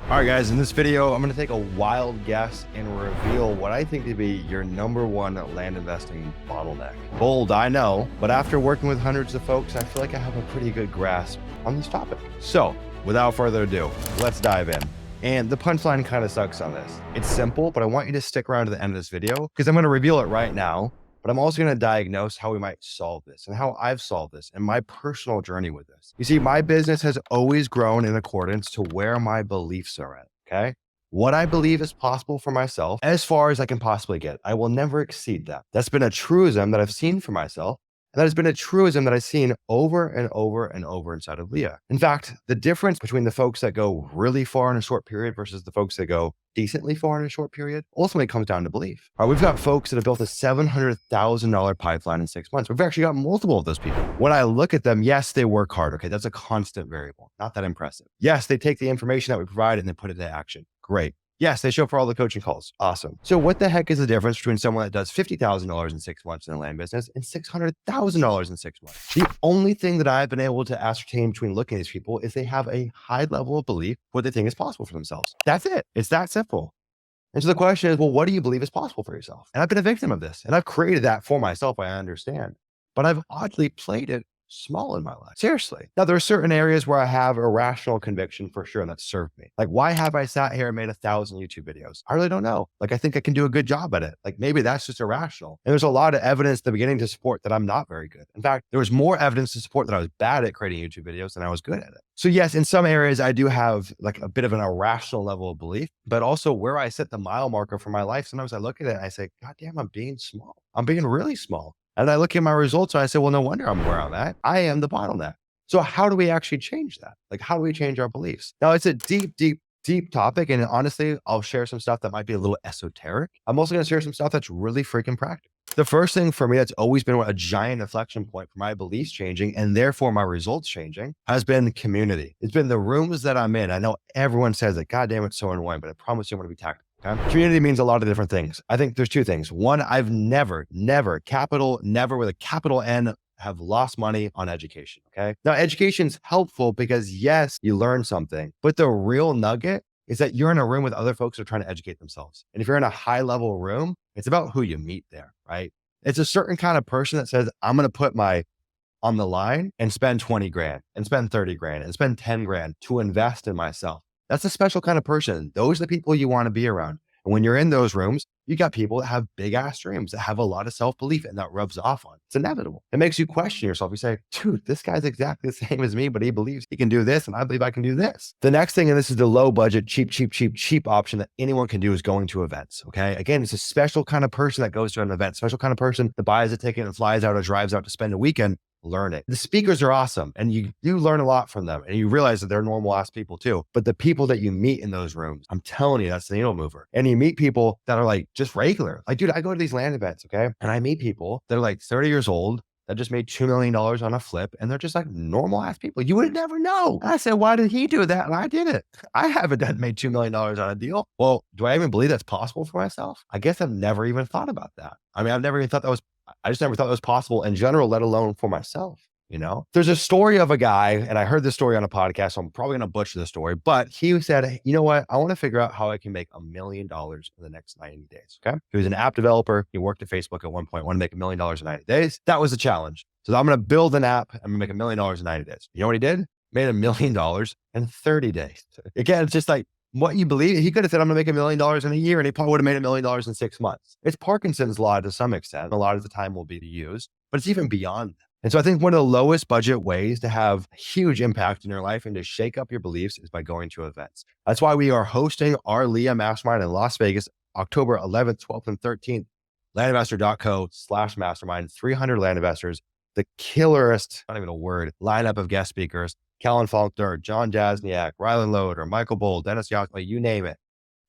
All right, guys, in this video, I'm going to take a wild guess and reveal what I think to be your #1 land investing bottleneck. Bold, I know, but after working with hundreds of folks, I feel like I have a pretty good grasp on this topic. So without further ado, let's dive in. And the punchline kind of sucks on this. It's simple, but I want you to stick around to the end of this video because I'm going to reveal it right now. But I'm also going to diagnose how we might solve this and how I've solved this and my personal journey with this. You see, my business has always grown in accordance to where my beliefs are at. Okay. What I believe is possible for myself as far as I can possibly get. I will never exceed that. That's been a truism that I've seen for myself. And that has been a truism that I've seen over and over and over inside of Leah. In fact, the difference between the folks that go really far in a short period versus the folks that go decently far in a short period ultimately comes down to belief. All right, we've got folks that have built a $700,000 pipeline in 6 months. We've actually got multiple of those people. When I look at them, yes, they work hard. Okay, that's a constant variable. Not that impressive. Yes, they take the information that we provide and they put it into action. Great. Yes, they show up for all the coaching calls. Awesome. So what the heck is the difference between someone that does $50,000 in 6 months in the land business and $600,000 in 6 months? The only thing that I've been able to ascertain between looking at these people is they have a high level of belief what they think is possible for themselves. That's it. It's that simple. And so the question is, well, what do you believe is possible for yourself? And I've been a victim of this and I've created that for myself. I understand, but I've oddly played it small in my life. Seriously. Now, there are certain areas where I have irrational conviction for sure that served me. Like, why have I sat here and made 1,000 YouTube videos? I really don't know. Like, I think I can do a good job at it. Like, maybe that's just irrational. And there's a lot of evidence at the beginning to support that I'm not very good. In fact, there was more evidence to support that I was bad at creating YouTube videos than I was good at it. So yes, in some areas, I do have like a bit of an irrational level of belief, but also where I set the mile marker for my life, sometimes I look at it and I say, God damn, I'm being small. I'm being really small. And I look at my results and I say, well, no wonder I'm where I'm at. I am the bottleneck. So how do we actually change that? Like, how do we change our beliefs? Now, it's a deep topic. And honestly, I'll share some stuff that might be a little esoteric. I'm also going to share some stuff that's really freaking practical. The first thing for me that's always been a giant inflection point for my beliefs changing and therefore my results changing has been community. It's been the rooms that I'm in. I know everyone says that, God damn, it's so annoying, but I promise you I'm going to be tactical. Okay? Community means a lot of different things. I think there's two things. One, I've never with a capital N, have lost money on education. Okay. Now, education's helpful because yes, you learn something, but the real nugget is that you're in a room with other folks who are trying to educate themselves. And if you're in a high level room, it's about who you meet there, right? It's a certain kind of person that says, I'm going to put my on the line and spend 20 grand and spend 30 grand and spend 10 grand to invest in myself. That's a special kind of person. Those are the people you want to be around. And when you're in those rooms, you got people that have big ass dreams, that have a lot of self-belief, and that rubs off on. It's inevitable. It makes you question yourself. You say, dude, this guy's exactly the same as me, but he believes he can do this. And I believe I can do this. The next thing, and this is the low budget, cheap option that anyone can do is going to events. Okay. Again, it's a special kind of person that goes to an event, special kind of person that buys a ticket and flies out or drives out to spend a weekend. Learn it. The speakers are awesome and you do learn a lot from them and you realize that they're normal ass people too. But the people that you meet in those rooms, I'm telling you, that's the needle mover. And you meet people that are like just regular. Like, dude, I go to these land events, okay? And I meet people that are like 30 years old that just made $2 million on a flip. And they're just like normal ass people. You would never know. And I said, why did he do that? And I did it. I haven't made $2 million on a deal. Well, do I even believe that's possible for myself? I guess I've never even thought about that. I mean, I just never thought that was possible in general, let alone for myself. You know, there's a story of a guy, and I heard this story on a podcast, so I'm probably going to butcher the story, but he said, hey, you know what? I want to figure out how I can make $1 million in the next 90 days. Okay. He was an app developer. He worked at Facebook at one point, wanted to make $1 million in 90 days. That was a challenge. So I'm going to build an app. I'm going to make $1 million in 90 days. You know what he did? Made $1 million in 30 days. Again, it's just like, what you believe. He could have said, I'm going to make $1 million in a year, and he probably would have made $1 million in 6 months. It's Parkinson's law to some extent. A lot of the time will be used, but it's even beyond that. And so I think one of the lowest budget ways to have huge impact in your life and to shake up your beliefs is by going to events. That's why we are hosting our Leah Mastermind in Las Vegas, October 11th, 12th, and 13th. Landinvestor.co/mastermind, 300 land investors, the killerest, not even a word, lineup of guest speakers. Callan Faulkner, John Jasniak, Rylan Loader, Michael Bold, Dennis Yockley, you name it.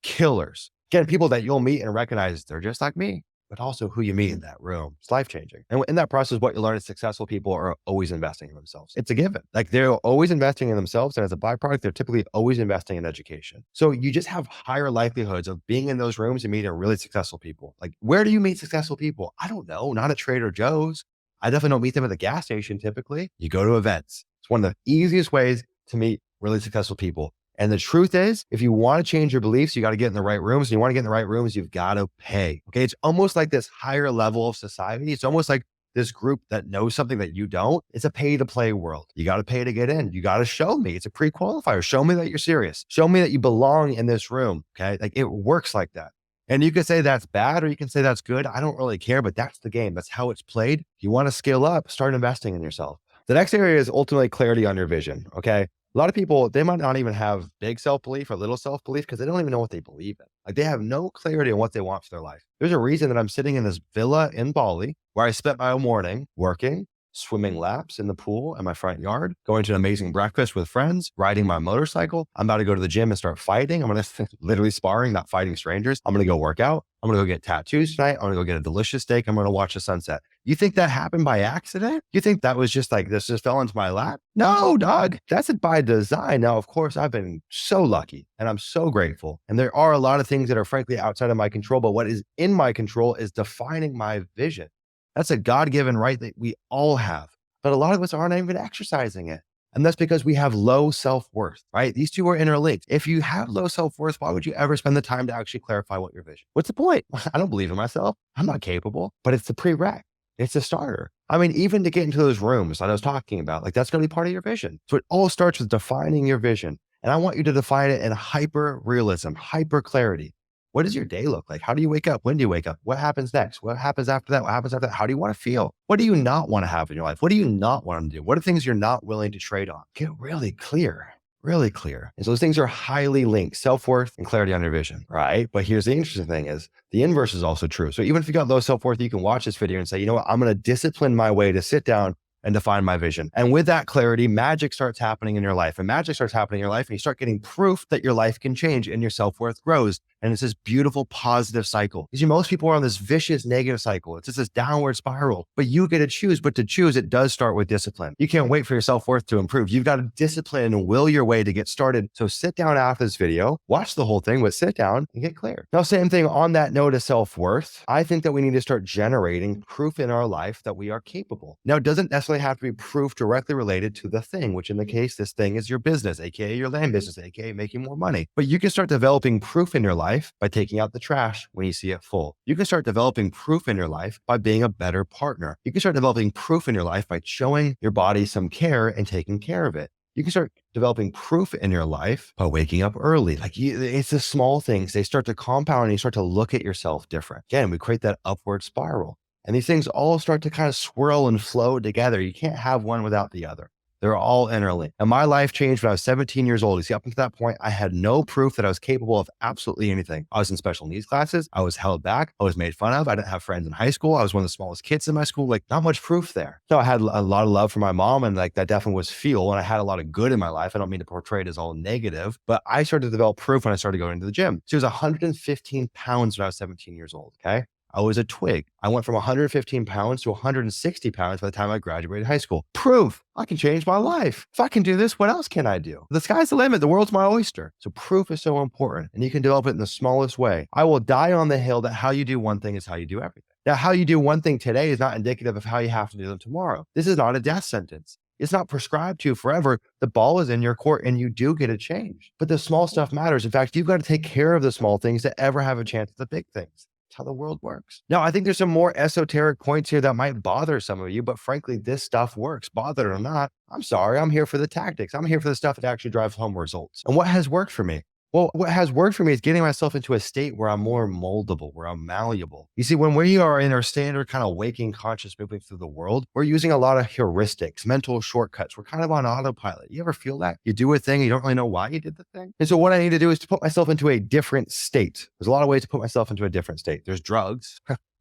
Killers. Again, people that you'll meet and recognize they're just like me, but also who you meet in that room. It's life-changing. And in that process, what you learn is successful people are always investing in themselves. It's a given. Like they're always investing in themselves. And as a byproduct, they're typically always investing in education. So you just have higher likelihoods of being in those rooms and meeting really successful people. Like, where do you meet successful people? I don't know. Not at Trader Joe's. I definitely don't meet them at the gas station typically. You go to events. It's one of the easiest ways to meet really successful people. And the truth is, if you want to change your beliefs, you got to get in the right rooms. And you want to get in the right rooms, you've got to pay. Okay. It's almost like this higher level of society. It's almost like this group that knows something that you don't. It's a pay to play world. You got to pay to get in. You got to show me. It's a pre-qualifier. Show me that you're serious. Show me that you belong in this room. Okay. Like it works like that. And you can say that's bad or you can say that's good. I don't really care, but that's the game. That's how it's played. If you want to scale up, start investing in yourself. The next area is ultimately clarity on your vision. Okay. A lot of people, they might not even have big self-belief or little self-belief because they don't even know what they believe in. Like they have no clarity on what they want for their life. There's a reason that I'm sitting in this villa in Bali where I spent my morning working, swimming laps in the pool in my front yard, going to an amazing breakfast with friends, riding my motorcycle. I'm about to go to the gym and start fighting. I'm going to literally sparring, not fighting strangers. I'm going to go work out. I'm going to go get tattoos tonight. I'm going to go get a delicious steak. I'm going to watch the sunset. You think that happened by accident? You think that was just like, this just fell into my lap? No, dog. That's it by design. Now, of course, I've been so lucky and I'm so grateful. And there are a lot of things that are frankly outside of my control, but what is in my control is defining my vision. That's a God-given right that we all have, but a lot of us aren't even exercising it. And that's because we have low self-worth, right? These two are interlinked. If you have low self-worth, why would you ever spend the time to actually clarify what your vision? What's the point? I don't believe in myself. I'm not capable, but it's the prereq. It's a starter. I mean, even to get into those rooms that I was talking about, like that's going to be part of your vision. So it all starts with defining your vision. And I want you to define it in hyper realism, hyper clarity. What does your day look like? How do you wake up? When do you wake up? What happens next? What happens after that? What happens after that? How do you want to feel? What do you not want to have in your life? What do you not want to do? What are things you're not willing to trade on? Get really clear. Really clear. And so those things are highly linked, self-worth and clarity on your vision, right? But here's the interesting thing is the inverse is also true. So even if you got low self-worth, you can watch this video and say, you know what, I'm going to discipline my way to sit down and define my vision. And with that clarity, magic starts happening in your life. And magic starts happening in your life and you start getting proof that your life can change and your self-worth grows. And it's this beautiful positive cycle. Because most people are on this vicious negative cycle. It's just this downward spiral, but you get to choose. But to choose, it does start with discipline. You can't wait for your self-worth to improve. You've got to discipline and will your way to get started. So sit down after this video, watch the whole thing, but sit down and get clear. Now, same thing on that note of self-worth. I think that we need to start generating proof in our life that we are capable. Now, it doesn't necessarily have to be proof directly related to the thing, which in the case, this thing is your business, AKA your land business, AKA making more money. But you can start developing proof in your life by taking out the trash when you see it full. You can start developing proof in your life by being a better partner. You can start developing proof in your life by showing your body some care and taking care of it. You can start developing proof in your life by waking up early. It's the small things. They start to compound and you start to look at yourself different. Again, we create that upward spiral. And these things all start to kind of swirl and flow together. You can't have one without the other. They're all interlinked. And my life changed when I was 17 years old. You see, up until that point, I had no proof that I was capable of absolutely anything. I was in special needs classes. I was held back. I was made fun of. I didn't have friends in high school. I was one of the smallest kids in my school. Like, not much proof there. So I had a lot of love for my mom, and like that definitely was fuel. And I had a lot of good in my life. I don't mean to portray it as all negative, but I started to develop proof when I started going to the gym. So I was 115 pounds when I was 17 years old. Okay. I was a twig. I went from 115 pounds to 160 pounds by the time I graduated high school. Proof. I can change my life. If I can do this, what else can I do? The sky's the limit. The world's my oyster. So proof is so important, and you can develop it in the smallest way. I will die on the hill that how you do one thing is how you do everything. Now, how you do one thing today is not indicative of how you have to do them tomorrow. This is not a death sentence. It's not prescribed to you forever. The ball is in your court and you do get a change. But the small stuff matters. In fact, you've got to take care of the small things to ever have a chance at the big things. How the world works. Now, I think there's some more esoteric points here that might bother some of you, but frankly, this stuff works. Bother it or not, I'm sorry. I'm here for the tactics. I'm here for the stuff that actually drives home results. And what has worked for me? Well, what has worked for me is getting myself into a state where I'm more moldable, where I'm malleable. You see, when we are in our standard kind of waking conscious moving through the world, we're using a lot of heuristics, mental shortcuts. We're kind of on autopilot. You ever feel that? You do a thing, you don't really know why you did the thing. And so what I need to do is to put myself into a different state. There's a lot of ways to put myself into a different state. There's drugs,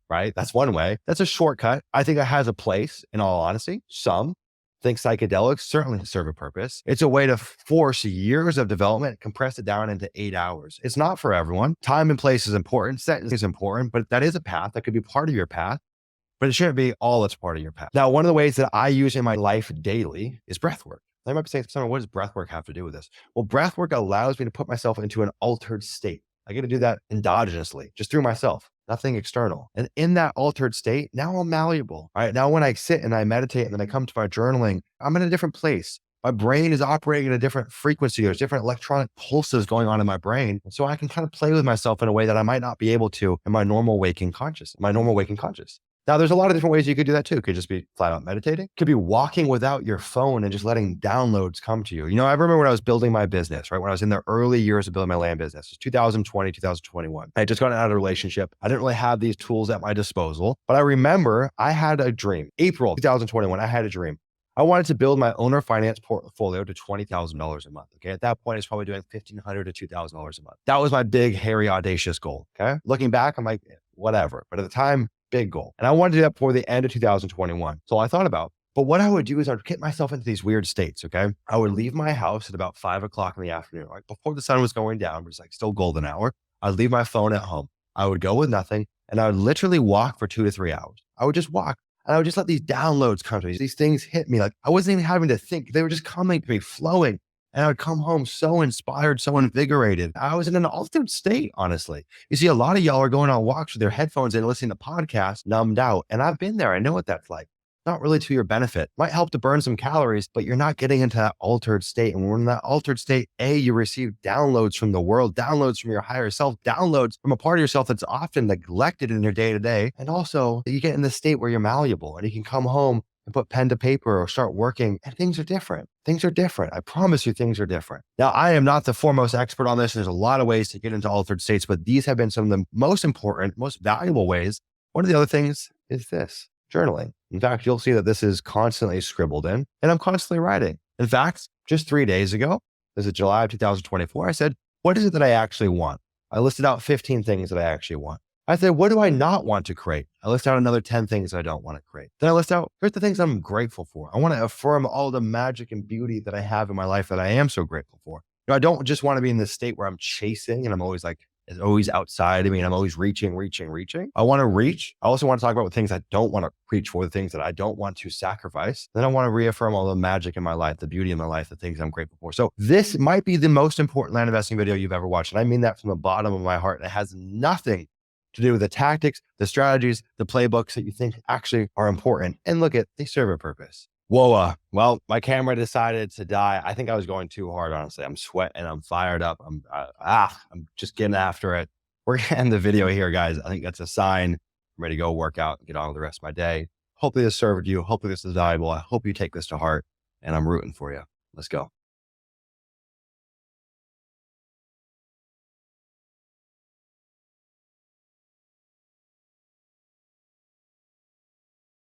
right? That's one way. That's a shortcut. I think it has a place, in all honesty. Some think psychedelics certainly serve a purpose. It's a way to force years of development, compress it down into 8 hours. It's not for everyone. Time and place is important. Setting is important, but that is a path that could be part of your path, but it shouldn't be all that's part of your path. Now, one of the ways that I use in my life daily is breath work. I might be saying, Sumner, what does breath work have to do with this? Well, breath work allows me to put myself into an altered state. I get to do that endogenously, just through myself. Nothing external. And in that altered state, now I'm malleable. All right. Now, when I sit and I meditate and then I come to my journaling, I'm in a different place. My brain is operating at a different frequency. There's different electronic pulses going on in my brain. So I can kind of play with myself in a way that I might not be able to in my normal waking conscious, Now, there's a lot of different ways you could do that too. It could just be flat out meditating. It could be walking without your phone and just letting downloads come to you. I remember when I was building my business, right? When I was in the early years of building my land business, it's 2020, 2021. I had just gotten out of a relationship. I didn't really have these tools at my disposal, but I remember I had a dream. April 2021, I had a dream. I wanted to build my owner finance portfolio to $20,000 a month. Okay. At that point, it's probably doing $1,500 to $2,000 a month. That was my big, hairy, audacious goal. Okay. Looking back, I'm like, whatever. But at the time, big goal. And I wanted to do that before the end of 2021. So I thought about, but what I would do is I'd get myself into these weird states. Okay. I would leave my house at about 5 o'clock in the afternoon, like before the sun was going down, but it's like still golden hour. I'd leave my phone at home. I would go with nothing and I would literally walk for 2 to 3 hours. I would just walk. And I would just let these downloads come to me. These things hit me. Like I wasn't even having to think. They were just coming to me, flowing. And I would come home so inspired, so invigorated. I was in an altered state, honestly. You see, a lot of y'all are going on walks with their headphones and listening to podcasts, numbed out. And I've been there. I know what that's like. Not really to your benefit. Might help to burn some calories, but you're not getting into that altered state. And when we're in that altered state, you receive downloads from the world, downloads from your higher self, downloads from a part of yourself that's often neglected in your day to day. And also you get in the state where you're malleable and you can come home and put pen to paper or start working and things are different. Things are different. I promise you things are different. Now, I am not the foremost expert on this. There's a lot of ways to get into altered states, but these have been some of the most important, most valuable ways. One of the other things is this. Journaling. In fact, you'll see that this is constantly scribbled in and I'm constantly writing. In fact, just 3 days ago, this is July of 2024, I said, what is it that I actually want? I listed out 15 things that I actually want. I said, what do I not want to create? I list out another 10 things I don't want to create. Then I list out, here's the things I'm grateful for. I want to affirm all the magic and beauty that I have in my life that I am so grateful for. I don't just want to be in this state where I'm chasing and I'm always like, it's always outside of me and I'm always reaching. I want to reach. I also want to talk about the things I don't want to reach for, the things that I don't want to sacrifice. Then I want to reaffirm all the magic in my life, the beauty in my life, the things I'm grateful for. So this might be the most important land investing video you've ever watched. And I mean that from the bottom of my heart. It has nothing to do with the tactics, the strategies, the playbooks that you think actually are important. And look they serve a purpose. Whoa, well, my camera decided to die. I think I was going too hard, honestly. I'm sweating, I'm fired up. I'm just getting after it. We're gonna end the video here, guys. I think that's a sign. I'm ready to go work out and get on with the rest of my day. Hopefully this served you. Hopefully this is valuable. I hope you take this to heart and I'm rooting for you. Let's go.